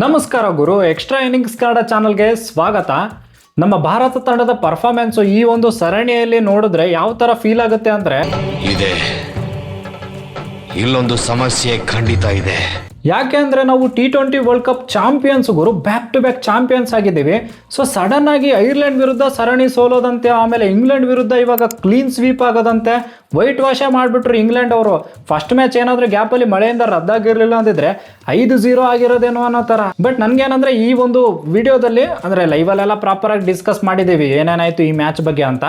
ನಮಸ್ಕಾರ ಗುರು, extra innings Kannada ಚಾನಲ್ಗೆ ಸ್ವಾಗತ. ನಮ್ಮ ಭಾರತ ತಂಡದ ಪರ್ಫಾರ್ಮೆನ್ಸು ಈ ಒಂದು ಸರಣಿಯಲ್ಲಿ ನೋಡಿದ್ರೆ ಯಾವ ಥರ ಫೀಲ್ ಆಗುತ್ತೆ ಅಂದರೆ ಇಲ್ಲೊಂದು ಸಮಸ್ಯೆ ಖಂಡಿತ ಇದೆ. ಯಾಕೆ ಅಂದರೆ ನಾವು T20 ವರ್ಲ್ಡ್ ಕಪ್ ಚಾಂಪಿಯನ್ಸ್ ಗುರು, ಬ್ಯಾಕ್ ಟು ಬ್ಯಾಕ್ ಚಾಂಪಿಯನ್ಸ್ ಆಗಿದ್ದೀವಿ. ಸೊ ಸಡನ್ ಆಗಿ ಐರ್ಲೆಂಡ್ ವಿರುದ್ಧ ಸರಣಿ ಸೋಲೋದಂತೆ, ಆಮೇಲೆ ಇಂಗ್ಲೆಂಡ್ ವಿರುದ್ಧ ಇವಾಗ ಕ್ಲೀನ್ ಸ್ವೀಪ್ ಆಗೋದಂತೆ, ವೈಟ್ ವಾಶೇ ಮಾಡಿಬಿಟ್ರು ಇಂಗ್ಲೆಂಡ್ ಅವರು. ಫಸ್ಟ್ ಮ್ಯಾಚ್ ಏನಾದರೂ ಗ್ಯಾಪಲ್ಲಿ ಮಳೆಯಿಂದ ರದ್ದಾಗಿರಲಿಲ್ಲ ಅಂದಿದ್ರೆ 5-0 ಆಗಿರೋದೇನೋ ಅನ್ನೋ ಥರ. ಬಟ್ ನನಗೇನಂದರೆ ಈ ಒಂದು ವಿಡಿಯೋದಲ್ಲಿ ಅಂದರೆ ಲೈವಲ್ಲೆಲ್ಲ ಪ್ರಾಪರಾಗಿ ಡಿಸ್ಕಸ್ ಮಾಡಿದ್ದೀವಿ ಏನೇನಾಯಿತು ಈ ಮ್ಯಾಚ್ ಬಗ್ಗೆ ಅಂತ.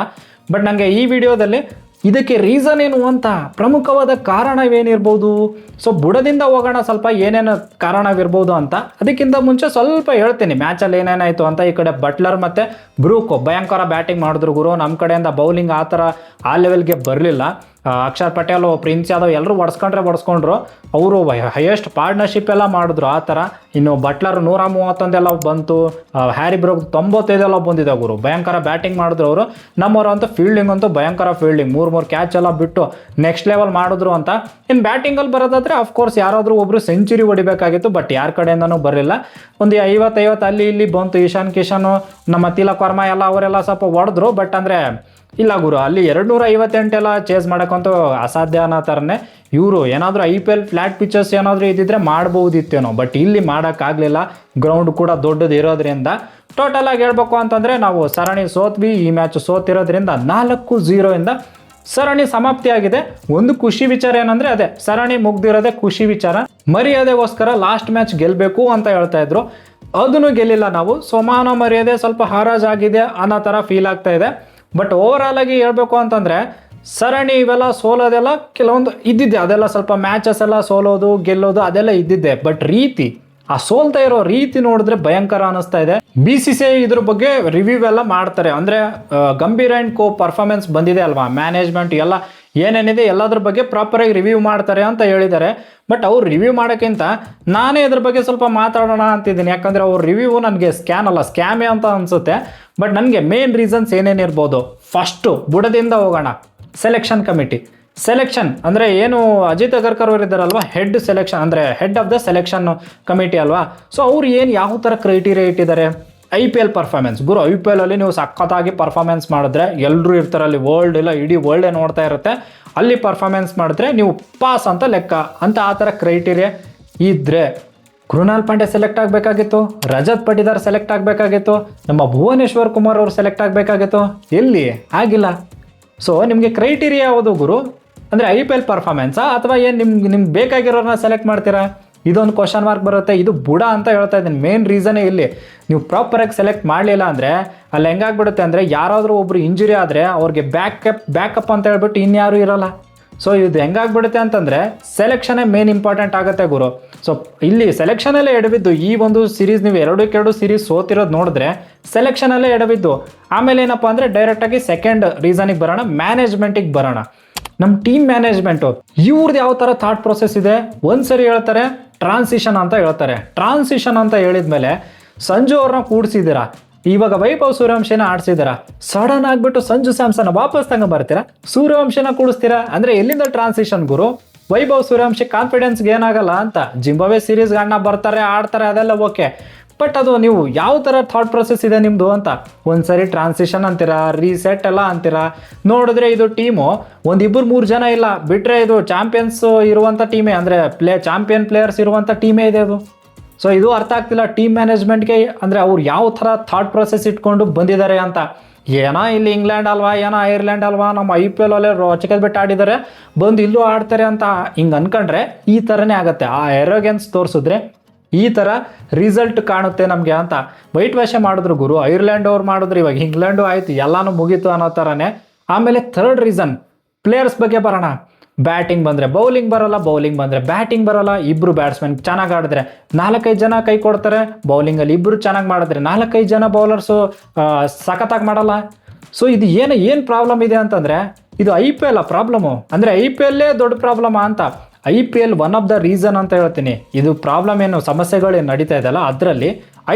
ಬಟ್ ನನಗೆ ಈ ವಿಡಿಯೋದಲ್ಲಿ ಇದಕ್ಕೆ ರೀಸನ್ ಏನು ಅಂತ, ಪ್ರಮುಖವಾದ ಕಾರಣವೇನಿರ್ಬೋದು, ಸೊ ಬುಡದಿಂದ ಹೋಗೋಣ ಸ್ವಲ್ಪ ಏನೇನು ಕಾರಣವಿರ್ಬೋದು ಅಂತ. ಅದಕ್ಕಿಂತ ಮುಂಚೆ ಸ್ವಲ್ಪ ಹೇಳ್ತೀನಿ ಮ್ಯಾಚಲ್ಲಿ ಏನೇನಾಯಿತು ಅಂತ. ಈ ಕಡೆ ಬಟ್ಲರ್ ಮತ್ತು ಬ್ರೂಕೋ ಭಯಂಕರ ಬ್ಯಾಟಿಂಗ್ ಮಾಡಿದ್ರು ಗುರು. ನಮ್ಮ ಕಡೆಯಿಂದ ಬೌಲಿಂಗ್ ಆ ಥರ ಆ ಲೆವೆಲ್ಗೆ ಬರಲಿಲ್ಲ. ಅಕ್ಷರ್ ಪಟೇಲ್, ಪ್ರಿನ್ಸ್ ಯಾದವ್ ಎಲ್ಲರೂ ಹೊಡ್ಸ್ಕೊಂಡ್ರು. ಅವರು ಹೈಯೆಸ್ಟ್ ಪಾರ್ಟ್ನರ್ಶಿಪ್ ಎಲ್ಲ ಮಾಡಿದ್ರು ಆ ಥರ. ಇನ್ನು ಬಟ್ಲರ್ 131 ಎಲ್ಲ ಬಂತು, ಹ್ಯಾರಿ ಬ್ರೂಕ್ 95 ಎಲ್ಲ ಬಂದಿದೆ ಗುರು. ಭಯಂಕರ ಬ್ಯಾಟಿಂಗ್ ಮಾಡಿದ್ರು ಅವರು. ನಮ್ಮವರು ಅಂತೂ ಫೀಲ್ಡಿಂಗ್ ಅಂತೂ ಭಯಂಕರ ಫೀಲ್ಡಿಂಗ್, 3 ಕ್ಯಾಚ್ ಎಲ್ಲ ಬಿಟ್ಟು ನೆಕ್ಸ್ಟ್ ಲೆವೆಲ್ ಮಾಡಿದ್ರು ಅಂತ. ಇನ್ನು ಬ್ಯಾಟಿಂಗಲ್ಲಿ ಬರೋದಾದರೆ ಅಫ್ಕೋರ್ಸ್ ಯಾರಾದರೂ ಒಬ್ಬರು ಸೆಂಚುರಿ ಹೊಡಿಬೇಕಾಗಿತ್ತು, ಬಟ್ ಯಾರ ಕಡೆಯಿಂದನೂ ಬರಲಿಲ್ಲ. ಒಂದು 50 ಅಲ್ಲಿ ಇಲ್ಲಿ ಬಂತು. ಇಶಾನ್ ಕಿಶನ್, ನಮ್ಮ ತಿಲಕ್ ವರ್ಮಾ ಎಲ್ಲ ಅವರೆಲ್ಲ ಸ್ವಲ್ಪ ಹೊಡೆದ್ರು. ಬಟ್ ಅಂದರೆ ಇಲ್ಲ ಗುರು, ಅಲ್ಲಿ 258 ಎಲ್ಲ ಚೇಸ್ ಮಾಡೋಕ್ಕಂತೂ ಅಸಾಧ್ಯ ಅನ್ನೋ ಥರನೇ. ಇವರು ಏನಾದರೂ IPL ಫ್ಲ್ಯಾಟ್ ಪಿಚರ್ಸ್ ಏನಾದರೂ ಇದ್ದಿದ್ರೆ ಮಾಡ್ಬೋದಿತ್ತೇನೋ, ಬಟ್ ಇಲ್ಲಿ ಮಾಡೋಕ್ಕಾಗಲಿಲ್ಲ. ಗ್ರೌಂಡ್ ಕೂಡ ದೊಡ್ಡದು ಇರೋದ್ರಿಂದ ಟೋಟಲ್ ಆಗಿ ಹೇಳ್ಬೇಕು ಅಂತಂದರೆ ನಾವು ಸರಣಿ ಸೋತ್ವಿ. ಈ ಮ್ಯಾಚ್ ಸೋತಿರೋದ್ರಿಂದ 4-0 ಸರಣಿ ಸಮಾಪ್ತಿಯಾಗಿದೆ. ಒಂದು ಖುಷಿ ವಿಚಾರ ಏನಂದರೆ ಅದೇ ಸರಣಿ ಮುಗ್ದಿರೋದೇ ಖುಷಿ ವಿಚಾರ. ಮರ್ಯಾದೆಗೋಸ್ಕರ ಲಾಸ್ಟ್ ಮ್ಯಾಚ್ ಗೆಲ್ಲಬೇಕು ಅಂತ ಹೇಳ್ತಾ ಇದ್ರು, ಅದನ್ನು ಗೆಲ್ಲಿಲ್ಲ ನಾವು. ಸಮಾನ ಮರ್ಯಾದೆ ಸ್ವಲ್ಪ ಹರಾಜಾಗಿದೆ ಅನ್ನೋ ಥರ ಫೀಲ್ ಆಗ್ತಾ ಇದೆ. ಬಟ್ ಓವರಾಲ್ ಆಗಿ ಹೇಳ್ಬೇಕು ಅಂತಂದರೆ ಸರಣಿ ಇವೆಲ್ಲ ಸೋಲೋದೆಲ್ಲ ಕೆಲವೊಂದು ಇದ್ದಿದ್ದೆ, ಅದೆಲ್ಲ ಸ್ವಲ್ಪ ಮ್ಯಾಚಸ್ ಎಲ್ಲ ಸೋಲೋದು ಗೆಲ್ಲೋದು ಅದೆಲ್ಲ ಇದ್ದಿದ್ದೆ. ಬಟ್ ರೀತಿ, ಆ ಸೋಲ್ತಾ ಇರೋ ರೀತಿ ನೋಡಿದ್ರೆ ಭಯಂಕರ ಅನ್ನಿಸ್ತಾ ಇದೆ. BCCI ಇದ್ರ ಬಗ್ಗೆ ರಿವ್ಯೂ ಎಲ್ಲ ಮಾಡ್ತಾರೆ. ಅಂದರೆ ಗಂಭೀರ್ ಆ್ಯಂಡ್ ಕೋ ಪರ್ಫಾರ್ಮೆನ್ಸ್ ಬಂದಿದೆ ಅಲ್ವಾ, ಮ್ಯಾನೇಜ್ಮೆಂಟ್ ಎಲ್ಲ ಏನೇನಿದೆ ಎಲ್ಲದ್ರ ಬಗ್ಗೆ ಪ್ರಾಪರಾಗಿ ರಿವ್ಯೂ ಮಾಡ್ತಾರೆ ಅಂತ ಹೇಳಿದ್ದಾರೆ. ಬಟ್ ಅವ್ರು ರಿವ್ಯೂ ಮಾಡೋಕ್ಕಿಂತ ನಾನೇ ಇದ್ರ ಬಗ್ಗೆ ಸ್ವಲ್ಪ ಮಾತಾಡೋಣ ಅಂತಿದ್ದೀನಿ. ಯಾಕಂದರೆ ಅವ್ರ ರಿವ್ಯೂ ನನಗೆ ಸ್ಕ್ಯಾಮೇ ಅಂತ ಅನಿಸುತ್ತೆ. ಬಟ್ ನನಗೆ ಮೇನ್ ರೀಸನ್ಸ್ ಏನೇನಿರ್ಬೋದು, ಫಸ್ಟು ಬುಡದಿಂದ ಹೋಗೋಣ. ಸೆಲೆಕ್ಷನ್ ಕಮಿಟಿ ಸೆಲೆಕ್ಷನ್ ಅಂದರೆ ಏನು, ಅಜಿತ್ ಅಗರ್ಕರ್ ಅವರು ಇದ್ದಾರಲ್ವ, ಹೆಡ್ ಸೆಲೆಕ್ಷನ್ ಅಂದರೆ head of the selection committee ಅಲ್ವಾ. ಸೊ ಅವ್ರು ಏನು ಯಾವ ಥರ ಕ್ರೈಟೀರಿಯಾ ಇಟ್ಟಿದ್ದಾರೆ, IPL ಪರ್ಫಾರ್ಮೆನ್ಸ್ ಗುರು. IPL ಅಲ್ಲಿ ನೀವು ಸಖತ್ತಾಗಿ ಪರ್ಫಾರ್ಮೆನ್ಸ್ ಮಾಡಿದ್ರೆ ಎಲ್ಲರೂ ಇರ್ತಾರೆ ಅಲ್ಲಿ, ವರ್ಲ್ಡ್ ಇಲ್ಲ ಇಡೀ ವರ್ಲ್ಡೇ ನೋಡ್ತಾ ಇರುತ್ತೆ. ಅಲ್ಲಿ ಪರ್ಫಾರ್ಮೆನ್ಸ್ ಮಾಡಿದ್ರೆ ನೀವು ಪಾಸ್ ಅಂತ ಲೆಕ್ಕ ಅಂತ. ಆ ಥರ ಕ್ರೈಟೀರಿಯಾ ಇದ್ದರೆ ಕೃಣಾಲ್ ಪಾಂಡೆ ಸೆಲೆಕ್ಟ್ ಆಗಬೇಕಾಗಿತ್ತು, ರಜತ್ ಪಟಿದಾರ್ ಸೆಲೆಕ್ಟ್ ಆಗಬೇಕಾಗಿತ್ತು, ನಮ್ಮ ಭುವನೇಶ್ವರ್ ಕುಮಾರ್ ಅವರು ಸೆಲೆಕ್ಟ್ ಆಗಬೇಕಾಗಿತ್ತು. ಎಲ್ಲಿ ಆಗಿಲ್ಲ. ಸೊ ನಿಮಗೆ ಕ್ರೈಟೀರಿಯಾ ಯಾವುದು ಗುರು? ಅಂದರೆ IPL ಪರ್ಫಾರ್ಮೆನ್ಸಾ ಅಥವಾ ಏನು ನಿಮ್ಗೆ ಬೇಕಾಗಿರೋರನ್ನ ಸೆಲೆಕ್ಟ್ ಮಾಡ್ತೀರಾ? ಇದೊಂದು ಕ್ವಶನ್ ಮಾರ್ಕ್ ಬರುತ್ತೆ. ಇದು ಬುಡ ಅಂತ ಹೇಳ್ತಾ ಇದ್ದೀನಿ. ಮೇನ್ ರೀಸನೇ ಇಲ್ಲಿ. ನೀವು ಪ್ರಾಪರಾಗಿ ಸೆಲೆಕ್ಟ್ ಮಾಡಲಿಲ್ಲ ಅಂದರೆ ಅಲ್ಲಿ ಹೆಂಗಾಗ್ಬಿಡುತ್ತೆ ಅಂದರೆ, ಯಾರಾದರೂ ಒಬ್ಬರು ಇಂಜುರಿ ಆದರೆ ಅವ್ರಿಗೆ ಬ್ಯಾಕಪ್ ಅಂತ ಹೇಳ್ಬಿಟ್ಟು ಇನ್ಯಾರೂ ಇರೋಲ್ಲ. ಸೊ ಇದು ಹೆಂಗಾಗ್ಬಿಡುತ್ತೆ ಅಂತಂದರೆ ಸೆಲೆಕ್ಷನೇ ಮೇನ್ ಇಂಪಾರ್ಟೆಂಟ್ ಆಗುತ್ತೆ ಗುರು. ಸೊ ಇಲ್ಲಿ ಸೆಲೆಕ್ಷನಲ್ಲೇ ಎಡವಿದ್ದು. ಈ ಒಂದು ಸೀರೀಸ್ ನೀವು 2-2 ಸೀರೀಸ್ ಸೋತಿರೋದು ನೋಡಿದ್ರೆ ಸೆಲೆಕ್ಷನಲ್ಲೇ ಎಡವಿದ್ದು. ಆಮೇಲೆ ಏನಪ್ಪ ಅಂದರೆ ಡೈರೆಕ್ಟಾಗಿ ಸೆಕೆಂಡ್ ರೀಸನಿಗೆ ಬರೋಣ, ಮ್ಯಾನೇಜ್ಮೆಂಟಿಗೆ ಬರೋಣ. ನಮ್ಮ ಟೀಮ್ ಮ್ಯಾನೇಜ್ಮೆಂಟು ಇವ್ರದ್ದು ಯಾವ ಥರ ಥಾಟ್ ಪ್ರೊಸೆಸ್ ಇದೆ. ಒಂದ್ಸರಿ ಹೇಳ್ತಾರೆ ಟ್ರಾನ್ಸಿಷನ್ ಅಂತ ಹೇಳ್ತಾರೆ. ಟ್ರಾನ್ಸಿಷನ್ ಅಂತ ಹೇಳಿದ್ಮೇಲೆ ಸಂಜು ಅವ್ರನ್ನ ಕೂಡಿಸಿದ್ದೀರಾ, ಇವಾಗ ವೈಭವ್ ಸೂರ್ಯವಂಶಿನ ಆಡಿಸಿದ್ದೀರಾ. ಸಡನ್ ಆಗಿಬಿಟ್ಟು ಸಂಜು ಸ್ಯಾಮ್ಸನ್ ವಾಪಸ್ ಬರ್ತೀರಾ, ಸೂರ್ಯವಂಶಿನ ಕೂಡಿಸ್ತೀರಾ. ಅಂದರೆ ಎಲ್ಲಿಂದ ಟ್ರಾನ್ಸಿಷನ್ ಗುರು? ವೈಭವ್ ಸೂರ್ಯವಂಶಿ ಕಾನ್ಫಿಡೆನ್ಸ್ಗೆ ಏನಾಗಲ್ಲ ಅಂತ. ಜಿಂಬಾಬ್ವೆ ಸೀರೀಸ್ಗೆ ಅಣ್ಣ ಬರ್ತಾರೆ, ಆಡ್ತಾರೆ, ಅದೆಲ್ಲ ಓಕೆ. ಬಟ್ ಅದು ನೀವು ಯಾವ ಥರ ಥಾಟ್ ಪ್ರೊಸೆಸ್ ಇದೆ ನಿಮ್ಮದು ಅಂತ. ಒಂದ್ಸರಿ ಟ್ರಾನ್ಸಿಷನ್ ಅಂತೀರಾ, ರೀಸೆಟ್ ಎಲ್ಲ ಅಂತೀರಾ. ನೋಡಿದ್ರೆ ಇದು ಟೀಮು 1-2-3 ಜನ ಇಲ್ಲ, ಬಿಟ್ಟರೆ ಇದು ಚಾಂಪಿಯನ್ಸ್ ಇರುವಂಥ ಟೀಮೇ, ಅಂದರೆ ಚಾಂಪಿಯನ್ ಪ್ಲೇಯರ್ಸ್ ಇರುವಂಥ ಟೀಮೇ ಇದೆ ಅದು. ಸೊ ಇದು ಅರ್ಥ ಆಗ್ತಿಲ್ಲ ಟೀಮ್ ಮ್ಯಾನೇಜ್ಮೆಂಟ್ಗೆ. ಅಂದರೆ ಅವ್ರು ಯಾವ ಥರ ಥಾಟ್ ಪ್ರೊಸೆಸ್ ಇಟ್ಕೊಂಡು ಬಂದಿದ್ದಾರೆ ಅಂತ. ಏನೋ ಇಲ್ಲಿ ಇಂಗ್ಲೆಂಡ್ ಅಲ್ವಾ, ಏನೋ ಐರ್ಲೆಂಡ್ ಅಲ್ವಾ, ನಮ್ಮ IPL ಅಲ್ಲೇ ಚಿಕ್ಕದ್ ಬಿಟ್ಟು ಆಡಿದ್ದಾರೆ, ಬಂದು ಇಲ್ಲೂ ಆಡ್ತಾರೆ ಅಂತ ಹಿಂಗೆ ಅನ್ಕೊಂಡ್ರೆ ಈ ಥರನೇ ಆಗುತ್ತೆ. ಆ ಎರೋಗೆನ್ಸ್ ತೋರಿಸಿದ್ರೆ ಈ ಥರ ರಿಸಲ್ಟ್ ಕಾಣುತ್ತೆ ನಮಗೆ ಅಂತ. ವೈಟ್ ವಾಶೇ ಮಾಡಿದ್ರು ಗುರು. ಐರ್ಲೆಂಡ್ ಅವ್ರು ಮಾಡಿದ್ರು, ಇವಾಗ ಇಂಗ್ಲೆಂಡು ಆಯಿತು, ಎಲ್ಲನೂ ಮುಗೀತು ಅನ್ನೋ ಥರನೇ. ಆಮೇಲೆ ಥರ್ಡ್ ರೀಸನ್ ಪ್ಲೇಯರ್ಸ್ ಬಗ್ಗೆ ಬರೋಣ. ಬ್ಯಾಟಿಂಗ್ ಬಂದರೆ ಬೌಲಿಂಗ್ ಬರೋಲ್ಲ, ಬೌಲಿಂಗ್ ಬಂದರೆ ಬ್ಯಾಟಿಂಗ್ ಬರೋಲ್ಲ. ಇಬ್ಬರು ಬ್ಯಾಟ್ಸ್ಮನ್ ಚೆನ್ನಾಗಿ ಆಡಿದ್ರೆ 4-5 ಜನ ಕೈ ಕೊಡ್ತಾರೆ. ಬೌಲಿಂಗಲ್ಲಿ ಇಬ್ಬರು ಚೆನ್ನಾಗಿ ಮಾಡಿದ್ರೆ 4-5 ಜನ ಬೌಲರ್ಸು ಸಖತ್ತಾಗಿ ಮಾಡಲ್ಲ. ಸೊ ಇದು ಏನು ಪ್ರಾಬ್ಲಮ್ ಇದೆ ಅಂತಂದರೆ ಇದು IPL ಪ್ರಾಬ್ಲಮ್ಮು. ಅಂದರೆ IPLೇ ದೊಡ್ಡ ಪ್ರಾಬ್ಲಮ್ ಅಂತ. IPL one of the reason ಅಂತ ಹೇಳ್ತೀನಿ. ಇದು ಪ್ರಾಬ್ಲಮ್ ಏನು ಸಮಸ್ಯೆಗಳೇನು ನಡೀತಾ ಇದೆಯಲ್ಲ ಅದರಲ್ಲಿ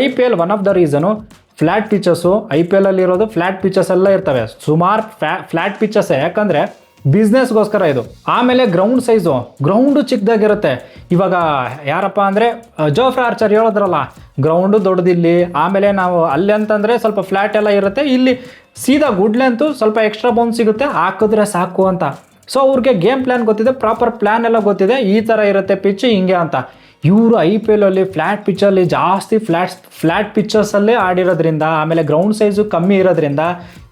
IPL one of the reason. Flat pitches IPL ಅಲ್ಲಿ ಇರೋದು ಫ್ಲ್ಯಾಟ್ ಪಿಚಸ್ ಎಲ್ಲ ಇರ್ತವೆ, ಸುಮಾರು ಫ್ಲ್ಯಾಟ್ ಪಿಚಸ್ಸೇ. ಯಾಕಂದರೆ ಬಿಸ್ನೆಸ್ಗೋಸ್ಕರ ಇದು. ಆಮೇಲೆ ಗ್ರೌಂಡ್ ಸೈಜು, ಗ್ರೌಂಡು ಚಿಕ್ಕದಾಗಿರುತ್ತೆ. ಇವಾಗ ಯಾರಪ್ಪ ಅಂದರೆ ಜೋಫ್ರಾ ಆರ್ಚರ್ ಹೇಳಿದ್ರಲ್ಲ, ಗ್ರೌಂಡು ದೊಡ್ಡದಿಲ್ಲಿ, ಆಮೇಲೆ ನಾವು ಅಲ್ಲಿ ಅಂತಂದರೆ ಸ್ವಲ್ಪ ಫ್ಲ್ಯಾಟ್ ಎಲ್ಲ ಇರುತ್ತೆ, ಇಲ್ಲಿ ಸೀದಾ ಗುಡ್ ಲೆಂತು ಸ್ವಲ್ಪ ಎಕ್ಸ್ಟ್ರಾ ಬೌನ್ಸ್ ಸಿಗುತ್ತೆ, ಹಾಕಿದ್ರೆ ಸಾಕು ಅಂತ. ಸೊ ಅವ್ರಿಗೆ ಗೇಮ್ ಪ್ಲ್ಯಾನ್ ಗೊತ್ತಿದೆ, ಪ್ರಾಪರ್ ಪ್ಲ್ಯಾನ್ ಎಲ್ಲ ಗೊತ್ತಿದೆ, ಈ ಥರ ಇರುತ್ತೆ ಪಿಚ್ ಹಿಂಗೆ ಅಂತ. ಇವರು IPL ಅಲ್ಲಿ ಫ್ಲ್ಯಾಟ್ ಪಿಚ್ಚಲ್ಲಿ ಜಾಸ್ತಿ ಫ್ಲ್ಯಾಟ್ ಪಿಚ್ಚರ್ಸಲ್ಲೇ ಆಡಿರೋದ್ರಿಂದ, ಆಮೇಲೆ ಗ್ರೌಂಡ್ ಸೈಜು ಕಮ್ಮಿ ಇರೋದ್ರಿಂದ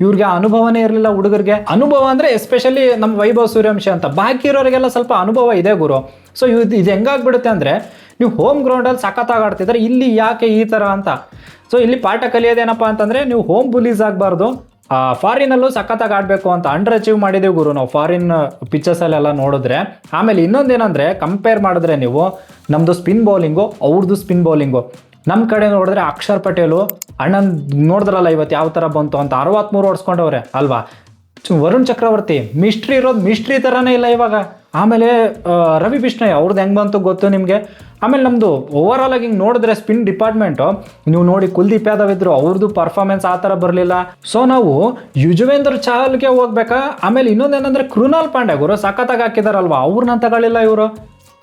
ಇವ್ರಿಗೆ ಅನುಭವನೇ ಇರಲಿಲ್ಲ ಹುಡುಗರಿಗೆ. ಅನುಭವ ಅಂದರೆ ಎಸ್ಪೆಷಲಿ ನಮ್ಮ ವೈಭವ್ ಸೂರ್ಯವಂಶಿ ಅಂತ, ಬಾಕಿ ಇರೋರಿಗೆಲ್ಲ ಸ್ವಲ್ಪ ಅನುಭವ ಇದೆ ಗುರು. ಸೊ ಇದು ಹೆಂಗಾಗ್ಬಿಡುತ್ತೆ ಅಂದರೆ, ನೀವು ಹೋಮ್ ಗ್ರೌಂಡಲ್ಲಿ ಸಖತ್ತಾಗಿ ಆಡ್ತಿದ್ದಾರೆ, ಇಲ್ಲಿ ಯಾಕೆ ಈ ಥರ ಅಂತ. ಸೊ ಇಲ್ಲಿ ಪಾಠ ಕಲಿಯೋದೇನಪ್ಪ ಅಂತಂದರೆ, ನೀವು ಹೋಮ್ ಬುಲೀಸ್ ಆಗಬಾರ್ದು, ಫಾರಿನಲ್ಲೂ ಸಖತ್ತಾಗಿ ಆಡಬೇಕು ಅಂತ ಅಂಡರ್ ಅಚೀವ್ ಮಾಡಿದ್ದೀವಿ ಗುರು ನಾವು ಫಾರಿನ್ ಪಿಚ್ಚರ್ಸಲ್ಲೆಲ್ಲ ನೋಡಿದ್ರೆ. ಆಮೇಲೆ ಇನ್ನೊಂದೇನೆಂದರೆ, ಕಂಪೇರ್ ಮಾಡಿದ್ರೆ ನೀವು ನಮ್ಮದು ಸ್ಪಿನ್ ಬೌಲಿಂಗು, ಅವ್ರದ್ದು ಸ್ಪಿನ್ ಬೌಲಿಂಗು, ನಮ್ಮ ಕಡೆ ನೋಡಿದ್ರೆ ಅಕ್ಷರ್ ಪಟೇಲು ಅಣ್ಣನ್ ನೋಡಿದ್ರಲ್ಲ ಇವತ್ತು ಯಾವ ಥರ ಬಂತು ಅಂತ, 63 ಓಡಿಸ್ಕೊಂಡವ್ರೆ ಅಲ್ವಾ. ವರುಣ್ ಚಕ್ರವರ್ತಿ ಮಿಸ್ಟ್ರಿ ಇರೋದು ಮಿಸ್ಟ್ರಿ ಥರನೇ ಇಲ್ಲ ಇವಾಗ. ಆಮೇಲೆ ರವಿ ಬಿಷ್ಣಯ್ ಅವ್ರದ್ದು ಹೆಂಗೆ ಬಂತು ಗೊತ್ತು ನಿಮಗೆ. ಆಮೇಲೆ ನಮ್ಮದು ಓವರಾಲ್ ಆಗಿ ಹಿಂಗೆ ನೋಡಿದ್ರೆ ಸ್ಪಿನ್ ಡಿಪಾರ್ಟ್ಮೆಂಟು ನೀವು ನೋಡಿ, ಕುಲ್ದೀಪ್ ಯಾದವ್ ಇದ್ರು, ಅವ್ರದ್ದು ಪರ್ಫಾರ್ಮೆನ್ಸ್ ಆ ಥರ ಬರಲಿಲ್ಲ. ಸೊ ನಾವು ಯುಜವೇಂದ್ರ ಚಹಲ್ಗೆ ಹೋಗ್ಬೇಕಾ. ಆಮೇಲೆ ಇನ್ನೊಂದೇನೆಂದರೆ, ಕೃನಾಲ್ ಪಾಂಡ್ಯ ಗುರು ಸಖತ್ತಾಗಿ ಹಾಕಿದಾರಲ್ವ, ಅವ್ರನ್ನ ತಗೊಳ್ಳಿಲ್ಲ ಇವರು.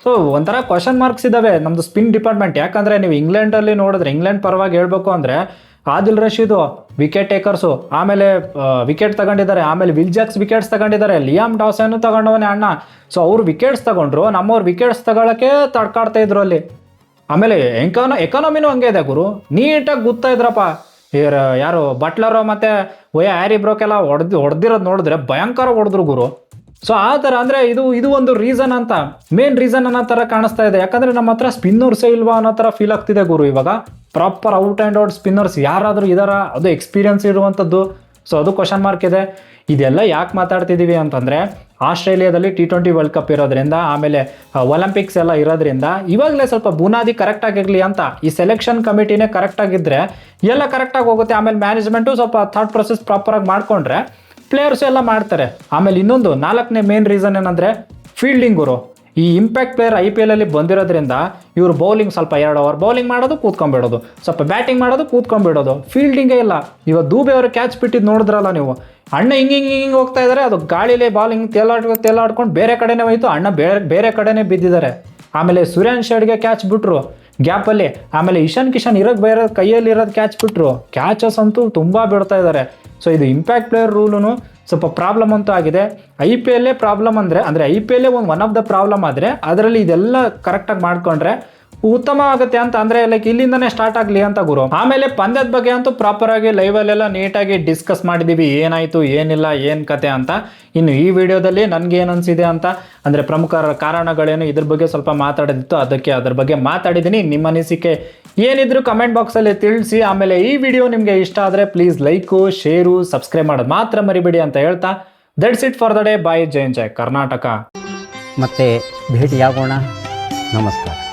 ಸೊ ಒಂಥರ ಕ್ವಶನ್ ಮಾರ್ಕ್ಸ್ ಇದ್ದಾವೆ ನಮ್ಮದು ಸ್ಪಿನ್ ಡಿಪಾರ್ಟ್ಮೆಂಟ್. ಯಾಕಂದರೆ ನೀವು ಇಂಗ್ಲೆಂಡಲ್ಲಿ ನೋಡಿದ್ರೆ, ಇಂಗ್ಲೆಂಡ್ ಪರವಾಗಿ ಹೇಳಬೇಕು ಅಂದರೆ ಆದಿಲ್ ರಶೀದು ವಿಕೆಟ್ ಟೇಕರ್ಸು, ಆಮೇಲೆ ವಿಕೆಟ್ ತಗೊಂಡಿದ್ದಾರೆ, ಆಮೇಲೆ ವಿಲ್ ಜಾಕ್ಸ್ ವಿಕೆಟ್ಸ್ ತಗೊಂಡಿದ್ದಾರೆ, ಲಿಯಾಮ್ ಡಾಸನ್ನು ತಗೊಂಡವನೇ ಅಣ್ಣ. ಸೊ ಅವ್ರು ವಿಕೆಟ್ಸ್ ತಗೊಂಡ್ರು, ನಮ್ಮವ್ರು ವಿಕೆಟ್ಸ್ ತಗೊಳ್ಳೋಕ್ಕೆ ತಡ್ಕಾಡ್ತಾ ಇದ್ರು ಅಲ್ಲಿ. ಆಮೇಲೆ ಎಕಾನಮಿನೂ ಹಂಗೆ ಇದೆ ಗುರು, ನೀಟಾಗಿ ಗೊತ್ತಾ ಇದ್ರಪ್ಪ. ಯಾರು ಬಟ್ಲರು ಮತ್ತು ಹ್ಯಾರಿ ಬ್ರೋಕೆಲ್ಲ ಹೊಡೆದಿರೋದು ನೋಡಿದ್ರೆ ಭಯಂಕರ ಹೊಡೆದ್ರು ಗುರು. ಸೊ ಆ ಥರ ಅಂದರೆ ಇದು ಒಂದು ರೀಸನ್ ಅಂತ, ಮೇನ್ ರೀಸನ್ ಅನ್ನೋ ಥರ ಕಾಣಿಸ್ತಾ ಇದೆ. ಯಾಕಂದರೆ ನಮ್ಮ ಹತ್ರ ಸ್ಪಿನ್ನರ್ಸೇ ಇಲ್ವಾ ಅನ್ನೋ ಥರ ಫೀಲ್ ಆಗ್ತಿದೆ ಗುರು ಇವಾಗ. Proper out and out spinners ಯಾರಾದರೂ ಇದ್ದಾರಾ, ಅದು ಎಕ್ಸ್ಪೀರಿಯನ್ಸ್ ಇರುವಂಥದ್ದು. ಸೊ ಅದು ಕ್ವಶನ್ ಮಾರ್ಕ್ ಇದೆ. ಇದೆಲ್ಲ ಯಾಕೆ ಮಾತಾಡ್ತಿದ್ದೀವಿ ಅಂತಂದರೆ, ಆಸ್ಟ್ರೇಲಿಯಾದಲ್ಲಿ T20 ವರ್ಲ್ಡ್ ಕಪ್ ಇರೋದ್ರಿಂದ, ಆಮೇಲೆ ಒಲಿಂಪಿಕ್ಸ್ ಎಲ್ಲ ಇರೋದ್ರಿಂದ ಇವಾಗಲೇ ಸ್ವಲ್ಪ ಬುನಾದಿ ಕರೆಕ್ಟಾಗಿರಲಿ ಅಂತ. ಈ ಸೆಲೆಕ್ಷನ್ ಕಮಿಟಿನೇ ಕರೆಕ್ಟಾಗಿದ್ದರೆ ಎಲ್ಲ ಕರೆಕ್ಟಾಗಿ ಹೋಗುತ್ತೆ. ಆಮೇಲೆ ಮ್ಯಾನೇಜ್ಮೆಂಟು ಸ್ವಲ್ಪ ಥಾಟ್ ಪ್ರೊಸೆಸ್ ಪ್ರಾಪರಾಗಿ ಮಾಡಿಕೊಂಡ್ರೆ ಪ್ಲೇಯರ್ಸ್ ಎಲ್ಲ ಮಾಡ್ತಾರೆ. ಆಮೇಲೆ ಇನ್ನೊಂದು 4ನೇ ಮೇನ್ ರೀಸನ್ ಏನಂದರೆ ಫೀಲ್ಡಿಂಗ್ ಗುರು. ಈ ಇಂಪ್ಯಾಕ್ಟ್ ಪ್ಲೇಯರ್ IPL ಅಲ್ಲಿ ಬಂದಿರೋದ್ರಿಂದ ಇವರು ಬೌಲಿಂಗ್ ಸ್ವಲ್ಪ 2 ಓವರ್ ಬೌಲಿಂಗ್ ಮಾಡೋದು, ಕೂತ್ಕೊಂಡ್ಬಿಡೋದು, ಸ್ವಲ್ಪ ಬ್ಯಾಟಿಂಗ್ ಮಾಡೋದು, ಕೂತ್ಕೊಂಡ್ಬಿಡೋದು, ಫೀಲ್ಡಿಂಗೇ ಇಲ್ಲ. ಇವಾಗ ದೂಬೆ ಅವರು ಕ್ಯಾಚ್ ಬಿಟ್ಟಿದ್ದು ನೋಡಿದ್ರಲ್ಲ ನೀವು, ಅಣ್ಣ ಹಿಂಗೆ ಹೋಗ್ತಾ ಇದ್ದಾರೆ, ಅದು ಗಾಳಿಲೇ ಬಾಲಿಂಗ್ ತೇಲಾಡ್ಕೊಂಡು ಬೇರೆ ಕಡೆನೇ ಹೋಯ್ತು, ಅಣ್ಣ ಬೇರೆ ಕಡೆನೇ ಬಿದ್ದಿದ್ದಾರೆ. ಆಮೇಲೆ ಸುರೇಶ್ ಶೆಡ್ಗೆ ಕ್ಯಾಚ್ ಬಿಟ್ರು ಗ್ಯಾಪಲ್ಲಿ, ಆಮೇಲೆ ಇಶಾನ್ ಕಿಶನ್ ಬೇರೆ ಕೈಯಲ್ಲಿ ಇರೋದು ಕ್ಯಾಚ್ ಬಿಟ್ರು. ಕ್ಯಾಚಸ್ ಅಂತೂ ತುಂಬ ಬಿಡ್ತಾ ಇದ್ದಾರೆ. ಸೊ ಇದು ಇಂಪ್ಯಾಕ್ಟ್ ಪ್ಲೇಯರ್ ರೂಲೂ ಸ್ವಲ್ಪ ಪ್ರಾಬ್ಲಮ್ ಅಂತೂ ಆಗಿದೆ. IPL ಪ್ರಾಬ್ಲಮ್ ಅಂದರೆ IPL one of the problem ಆದರೆ, ಅದರಲ್ಲಿ ಇದೆಲ್ಲ ಕರೆಕ್ಟಾಗಿ ಮಾಡಿಕೊಂಡ್ರೆ ಉತ್ತಮ ಆಗುತ್ತೆ ಅಂತ. ಅಂದರೆ ಲೈಕ್ ಇಲ್ಲಿಂದನೇ ಸ್ಟಾರ್ಟ್ ಆಗಲಿ ಅಂತ ಗುರು. ಆಮೇಲೆ ಪಂದ್ಯದ ಬಗ್ಗೆ ಅಂತೂ ಪ್ರಾಪರಾಗಿ ಲೈವಲ್ಲೆಲ್ಲ ನೀಟಾಗಿ ಡಿಸ್ಕಸ್ ಮಾಡಿದ್ದೀವಿ, ಏನಾಯಿತು ಏನಿಲ್ಲ ಏನು ಕತೆ ಅಂತ. ಇನ್ನು ಈ ವಿಡಿಯೋದಲ್ಲಿ ನನಗೆ ಏನು ಅನಿಸಿದೆ ಅಂತ ಅಂದರೆ, ಪ್ರಮುಖ ಕಾರಣಗಳೇನು ಇದ್ರ ಬಗ್ಗೆ ಸ್ವಲ್ಪ ಮಾತಾಡೋದಿತ್ತು, ಅದ್ರ ಬಗ್ಗೆ ಮಾತಾಡಿದ್ದೀನಿ. ನಿಮ್ಮ ಅನಿಸಿಕೆ ಏನಿದ್ರು ಕಮೆಂಟ್ ಬಾಕ್ಸಲ್ಲಿ ತಿಳಿಸಿ. ಆಮೇಲೆ ಈ ವಿಡಿಯೋ ನಿಮಗೆ ಇಷ್ಟ ಆದರೆ ಪ್ಲೀಸ್ ಲೈಕು, ಶೇರು, ಸಬ್ಸ್ಕ್ರೈಬ್ ಮಾಡೋದು ಮಾತ್ರ ಮರಿಬೇಡಿ ಅಂತ ಹೇಳ್ತಾ, that's it for the day. Bye. ಜೈ ಕರ್ನಾಟಕ. ಮತ್ತೆ ಭೇಟಿಯಾಗೋಣ. ನಮಸ್ಕಾರ.